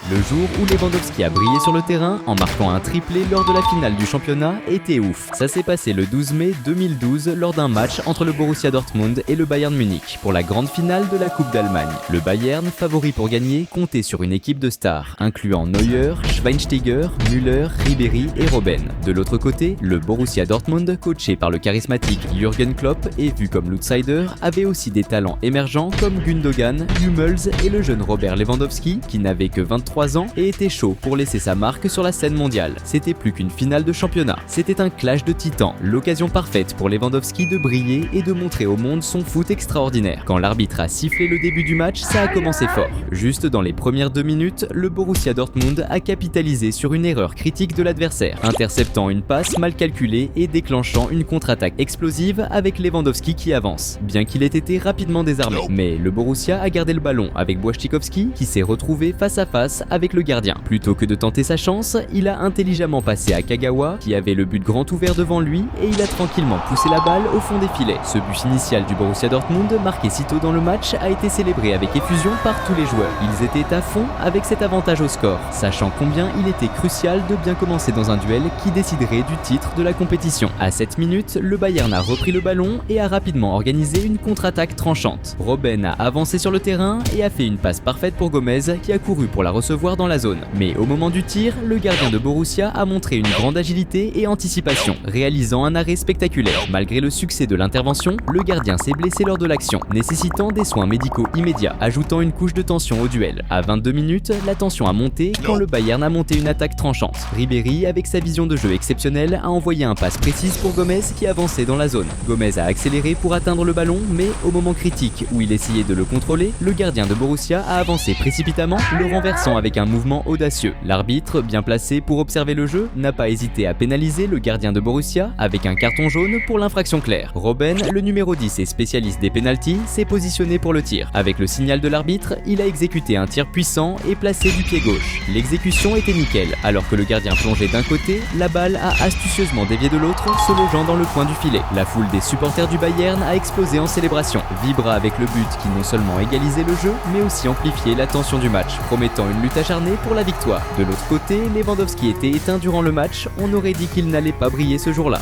Le jour où Lewandowski a brillé sur le terrain en marquant un triplé lors de la finale du championnat était ouf. Ça s'est passé le 12 mai 2012 lors d'un match entre le Borussia Dortmund et le Bayern Munich pour la grande finale de la Coupe d'Allemagne. Le Bayern, favori pour gagner, comptait sur une équipe de stars, incluant Neuer, Schweinsteiger, Müller, Ribéry et Robben. De l'autre côté, le Borussia Dortmund, coaché par le charismatique Jürgen Klopp et vu comme l'outsider, avait aussi des talents émergents comme Gundogan, Hummels et le jeune Robert Lewandowski, qui n'avait que 23 ans et était chaud pour laisser sa marque sur la scène mondiale. C'était plus qu'une finale de championnat, c'était un clash de titans, l'occasion parfaite pour Lewandowski de briller et de montrer au monde son foot extraordinaire. Quand l'arbitre a sifflé le début du match, ça a commencé fort. Juste dans les premières 2 minutes, le Borussia Dortmund a capitalisé sur une erreur critique de l'adversaire, interceptant une passe mal calculée et déclenchant une contre-attaque explosive avec Lewandowski qui avance, bien qu'il ait été rapidement désarmé. Mais le Borussia a gardé le ballon avec Błaszczykowski qui s'est retrouvé face à face avec le gardien. Plutôt que de tenter sa chance, il a intelligemment passé à Kagawa qui avait le but grand ouvert devant lui et il a tranquillement poussé la balle au fond des filets. Ce but initial du Borussia Dortmund, marqué si tôt dans le match, a été célébré avec effusion par tous les joueurs. Ils étaient à fond avec cet avantage au score, sachant combien il était crucial de bien commencer dans un duel qui déciderait du titre de la compétition. À 7 minutes, le Bayern a repris le ballon et a rapidement organisé une contre-attaque tranchante. Robben a avancé sur le terrain et a fait une passe parfaite pour Gomez qui a couru pour la recevoir dans la zone. Mais au moment du tir, le gardien de Borussia a montré une grande agilité et anticipation, réalisant un arrêt spectaculaire. Malgré le succès de l'intervention, le gardien s'est blessé lors de l'action, nécessitant des soins médicaux immédiats, ajoutant une couche de tension au duel. À 22 minutes, la tension a monté quand le Bayern a monté une attaque tranchante. Ribéry, avec sa vision de jeu exceptionnelle, a envoyé un passe précise pour Gomez qui avançait dans la zone. Gomez a accéléré pour atteindre le ballon, mais au moment critique où il essayait de le contrôler, le gardien de Borussia a avancé précipitamment, le renversant avec un mouvement audacieux. L'arbitre, bien placé pour observer le jeu, n'a pas hésité à pénaliser le gardien de Borussia avec un carton jaune pour l'infraction claire. Robben, le numéro 10 et spécialiste des pénaltys, s'est positionné pour le tir. Avec le signal de l'arbitre, il a exécuté un tir puissant et placé du pied gauche. L'exécution était nickel, alors que le gardien plongeait d'un côté, la balle a astucieusement dévié de l'autre, se logeant dans le coin du filet. La foule des supporters du Bayern a explosé en célébration, vibra avec le but qui non seulement égalisait le jeu, mais aussi amplifiait la tension du match, promettant une lutte acharnée pour la victoire. De l'autre côté, Lewandowski était éteint durant le match, on aurait dit qu'il n'allait pas briller ce jour-là.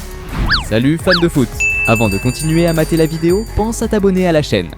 Salut fans de foot! Avant de continuer à mater la vidéo, pense à t'abonner à la chaîne.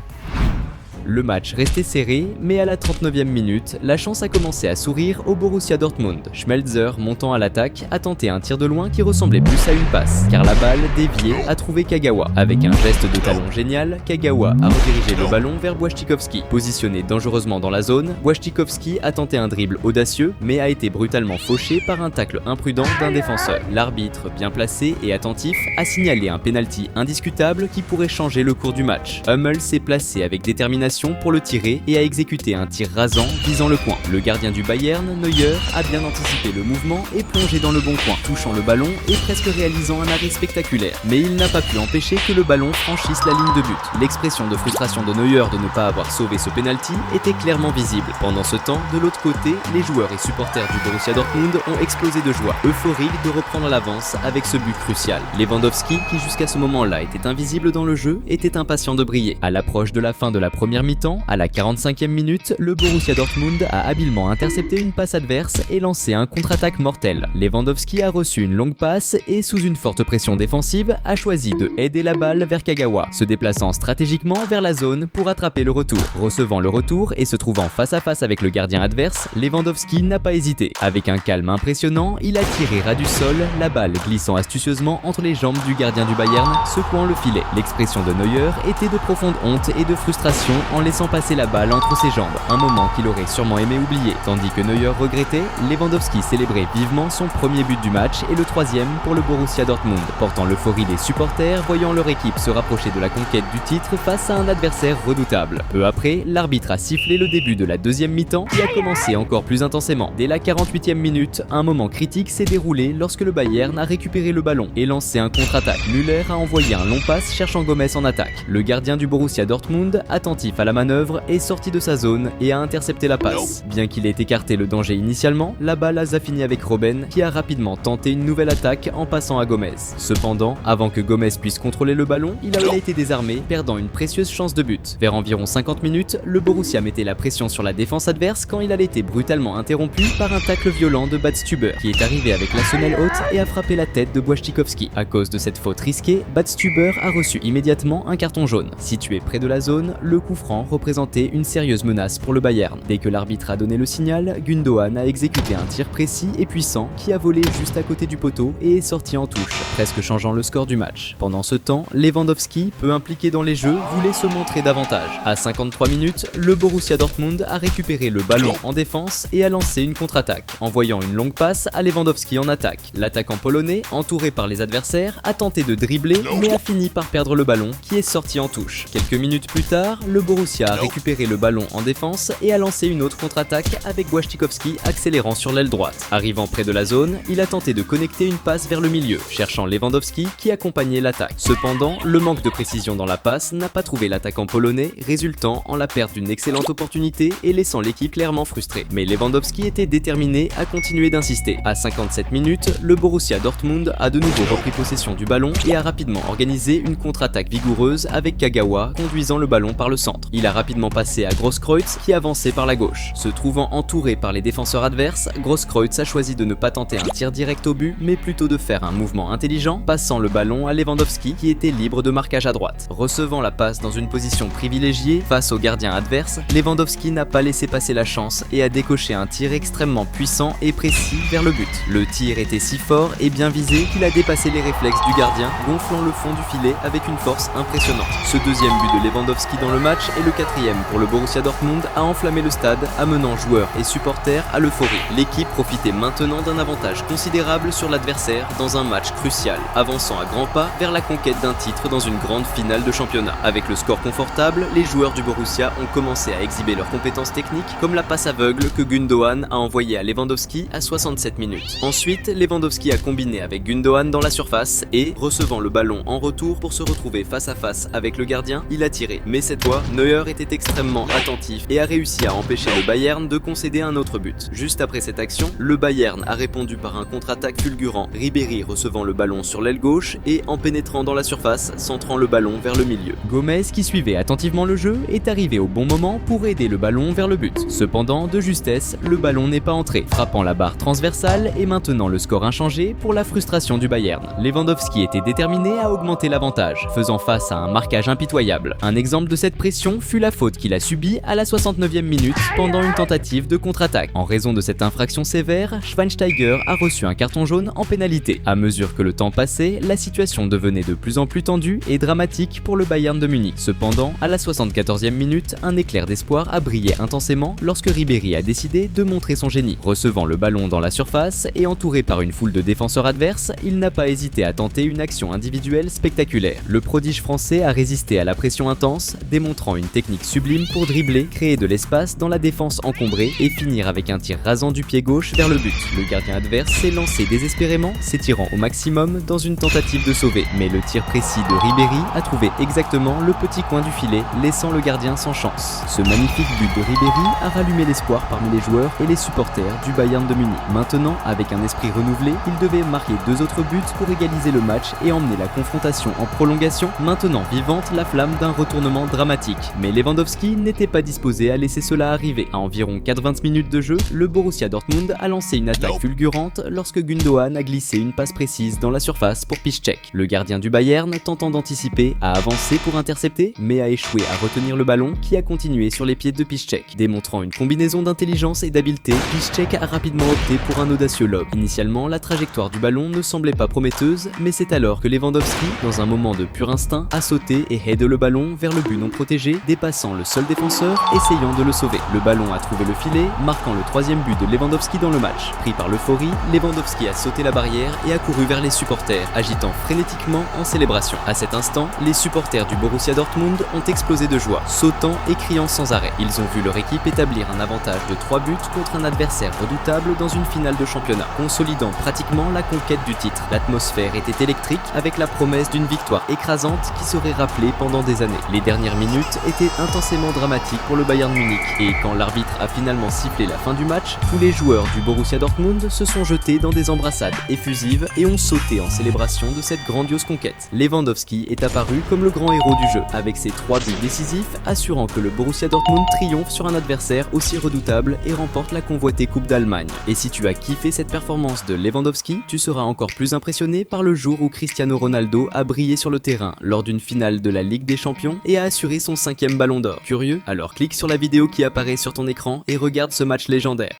Le match restait serré, mais à la 39e minute, la chance a commencé à sourire au Borussia Dortmund. Schmelzer, montant à l'attaque, a tenté un tir de loin qui ressemblait plus à une passe, car la balle, déviée, a trouvé Kagawa. Avec un geste de talon génial, Kagawa a redirigé le ballon vers Błaszczykowski. Positionné dangereusement dans la zone, Błaszczykowski a tenté un dribble audacieux, mais a été brutalement fauché par un tacle imprudent d'un défenseur. L'arbitre, bien placé et attentif, a signalé un penalty indiscutable qui pourrait changer le cours du match. Hummels s'est placé avec détermination pour le tirer et a exécuté un tir rasant visant le coin. Le gardien du Bayern, Neuer, a bien anticipé le mouvement et plongé dans le bon coin, touchant le ballon et presque réalisant un arrêt spectaculaire. Mais il n'a pas pu empêcher que le ballon franchisse la ligne de but. L'expression de frustration de Neuer de ne pas avoir sauvé ce penalty était clairement visible. Pendant ce temps, de l'autre côté, les joueurs et supporters du Borussia Dortmund ont explosé de joie, euphoriques de reprendre l'avance avec ce but crucial. Lewandowski, qui jusqu'à ce moment-là était invisible dans le jeu, était impatient de briller. À l'approche de la fin de la première mi-temps, à la 45e minute, le Borussia Dortmund a habilement intercepté une passe adverse et lancé un contre-attaque mortel. Lewandowski a reçu une longue passe et, sous une forte pression défensive, a choisi de header la balle vers Kagawa, se déplaçant stratégiquement vers la zone pour attraper le retour. Recevant le retour et se trouvant face à face avec le gardien adverse, Lewandowski n'a pas hésité. Avec un calme impressionnant, il a tiré ras du sol, la balle glissant astucieusement entre les jambes du gardien du Bayern, secouant le filet. L'expression de Neuer était de profonde honte et de frustration en laissant passer la balle entre ses jambes, un moment qu'il aurait sûrement aimé oublier. Tandis que Neuer regrettait, Lewandowski célébrait vivement son premier but du match et le troisième pour le Borussia Dortmund, portant l'euphorie des supporters voyant leur équipe se rapprocher de la conquête du titre face à un adversaire redoutable. Peu après, l'arbitre a sifflé le début de la deuxième mi-temps qui a commencé encore plus intensément. Dès la 48e minute, un moment critique s'est déroulé lorsque le Bayern a récupéré le ballon et lancé un contre-attaque. Müller a envoyé un long passe cherchant Gomez en attaque. Le gardien du Borussia Dortmund, attentif à la manœuvre, est sorti de sa zone et a intercepté la passe. Bien qu'il ait écarté le danger initialement, la balle a fini avec Robben qui a rapidement tenté une nouvelle attaque en passant à Gomez. Cependant, avant que Gomez puisse contrôler le ballon, il a été désarmé, perdant une précieuse chance de but. Vers environ 50 minutes, le Borussia mettait la pression sur la défense adverse quand il a été brutalement interrompu par un tacle violent de Badstuber qui est arrivé avec la semelle haute et a frappé la tête de Błaszczykowski. À cause de cette faute risquée, Badstuber a reçu immédiatement un carton jaune. Situé près de la zone, le coup franc représentait une sérieuse menace pour le Bayern. Dès que l'arbitre a donné le signal, Gundogan a exécuté un tir précis et puissant qui a volé juste à côté du poteau et est sorti en touche, presque changeant le score du match. Pendant ce temps, Lewandowski, peu impliqué dans les jeux, voulait se montrer davantage. À 53 minutes, le Borussia Dortmund a récupéré le ballon en défense et a lancé une contre-attaque, envoyant une longue passe à Lewandowski en attaque. L'attaquant polonais, entouré par les adversaires, a tenté de dribbler mais a fini par perdre le ballon qui est sorti en touche. Quelques minutes plus tard, le Borussia a récupéré le ballon en défense et a lancé une autre contre-attaque avec Błaszczykowski accélérant sur l'aile droite. Arrivant près de la zone, il a tenté de connecter une passe vers le milieu, cherchant Lewandowski qui accompagnait l'attaque. Cependant, le manque de précision dans la passe n'a pas trouvé l'attaquant polonais, résultant en la perte d'une excellente opportunité et laissant l'équipe clairement frustrée. Mais Lewandowski était déterminé à continuer d'insister. À 57 minutes, le Borussia Dortmund a de nouveau repris possession du ballon et a rapidement organisé une contre-attaque vigoureuse avec Kagawa conduisant le ballon par le centre. Il a rapidement passé à Grosskreutz qui avançait par la gauche. Se trouvant entouré par les défenseurs adverses, Grosskreutz a choisi de ne pas tenter un tir direct au but, mais plutôt de faire un mouvement intelligent, passant le ballon à Lewandowski qui était libre de marquage à droite. Recevant la passe dans une position privilégiée face au gardien adverse, Lewandowski n'a pas laissé passer la chance et a décoché un tir extrêmement puissant et précis vers le but. Le tir était si fort et bien visé qu'il a dépassé les réflexes du gardien, gonflant le fond du filet avec une force impressionnante. Ce deuxième but de Lewandowski dans le match et le quatrième pour le Borussia Dortmund a enflammé le stade, amenant joueurs et supporters à l'euphorie. L'équipe profitait maintenant d'un avantage considérable sur l'adversaire dans un match crucial, avançant à grands pas vers la conquête d'un titre dans une grande finale de championnat. Avec le score confortable, les joueurs du Borussia ont commencé à exhiber leurs compétences techniques, comme la passe aveugle que Gundogan a envoyée à Lewandowski à 67 minutes. Ensuite, Lewandowski a combiné avec Gundogan dans la surface et, recevant le ballon en retour pour se retrouver face à face avec le gardien, il a tiré. Mais cette fois, Neuer était extrêmement attentif et a réussi à empêcher le Bayern de concéder un autre but. Juste après cette action, le Bayern a répondu par un contre-attaque fulgurant, Ribéry recevant le ballon sur l'aile gauche et en pénétrant dans la surface, centrant le ballon vers le milieu. Gomez, qui suivait attentivement le jeu, est arrivé au bon moment pour aider le ballon vers le but. Cependant, de justesse, le ballon n'est pas entré, frappant la barre transversale et maintenant le score inchangé pour la frustration du Bayern. Lewandowski était déterminé à augmenter l'avantage, faisant face à un marquage impitoyable. Un exemple de cette pression fut la faute qu'il a subie à la 69e minute pendant une tentative de contre-attaque. En raison de cette infraction sévère, Schweinsteiger a reçu un carton jaune en pénalité. À mesure que le temps passait, la situation devenait de plus en plus tendue et dramatique pour le Bayern de Munich. Cependant, à la 74e minute, un éclair d'espoir a brillé intensément lorsque Ribéry a décidé de montrer son génie. Recevant le ballon dans la surface et entouré par une foule de défenseurs adverses, il n'a pas hésité à tenter une action individuelle spectaculaire. Le prodige français a résisté à la pression intense, démontrant une technique sublime pour dribbler, créer de l'espace dans la défense encombrée et finir avec un tir rasant du pied gauche vers le but. Le gardien adverse s'est lancé désespérément, s'étirant au maximum dans une tentative de sauver, mais le tir précis de Ribéry a trouvé exactement le petit coin du filet, laissant le gardien sans chance. Ce magnifique but de Ribéry a rallumé l'espoir parmi les joueurs et les supporters du Bayern de Munich. Maintenant, avec un esprit renouvelé, il devait marquer 2 autres buts pour égaliser le match et emmener la confrontation en prolongation, maintenant vivante la flamme d'un retournement dramatique. Mais Lewandowski n'était pas disposé à laisser cela arriver. À environ 4-20 minutes de jeu, le Borussia Dortmund a lancé une attaque fulgurante lorsque Gundogan a glissé une passe précise dans la surface pour Piszczek. Le gardien du Bayern, tentant d'anticiper, a avancé pour intercepter, mais a échoué à retenir le ballon qui a continué sur les pieds de Piszczek. Démontrant une combinaison d'intelligence et d'habileté, Piszczek a rapidement opté pour un audacieux lob. Initialement, la trajectoire du ballon ne semblait pas prometteuse, mais c'est alors que Lewandowski, dans un moment de pur instinct, a sauté et headé le ballon vers le but non protégé, dépassant le seul défenseur, essayant de le sauver. Le ballon a trouvé le filet, marquant le 3e but de Lewandowski dans le match. Pris par l'euphorie, Lewandowski a sauté la barrière et a couru vers les supporters, agitant frénétiquement en célébration. À cet instant, les supporters du Borussia Dortmund ont explosé de joie, sautant et criant sans arrêt. Ils ont vu leur équipe établir un avantage de 3 buts contre un adversaire redoutable dans une finale de championnat, consolidant pratiquement la conquête du titre. L'atmosphère était électrique avec la promesse d'une victoire écrasante qui serait rappelée pendant des années. Les dernières minutes était intensément dramatique pour le Bayern Munich, et quand l'arbitre a finalement sifflé la fin du match, tous les joueurs du Borussia Dortmund se sont jetés dans des embrassades effusives et ont sauté en célébration de cette grandiose conquête. Lewandowski est apparu comme le grand héros du jeu, avec ses 3 buts décisifs, assurant que le Borussia Dortmund triomphe sur un adversaire aussi redoutable et remporte la convoitée Coupe d'Allemagne. Et si tu as kiffé cette performance de Lewandowski, tu seras encore plus impressionné par le jour où Cristiano Ronaldo a brillé sur le terrain lors d'une finale de la Ligue des Champions et a assuré son 5e ballon d'or. Curieux? Alors clique sur la vidéo qui apparaît sur ton écran et regarde ce match légendaire.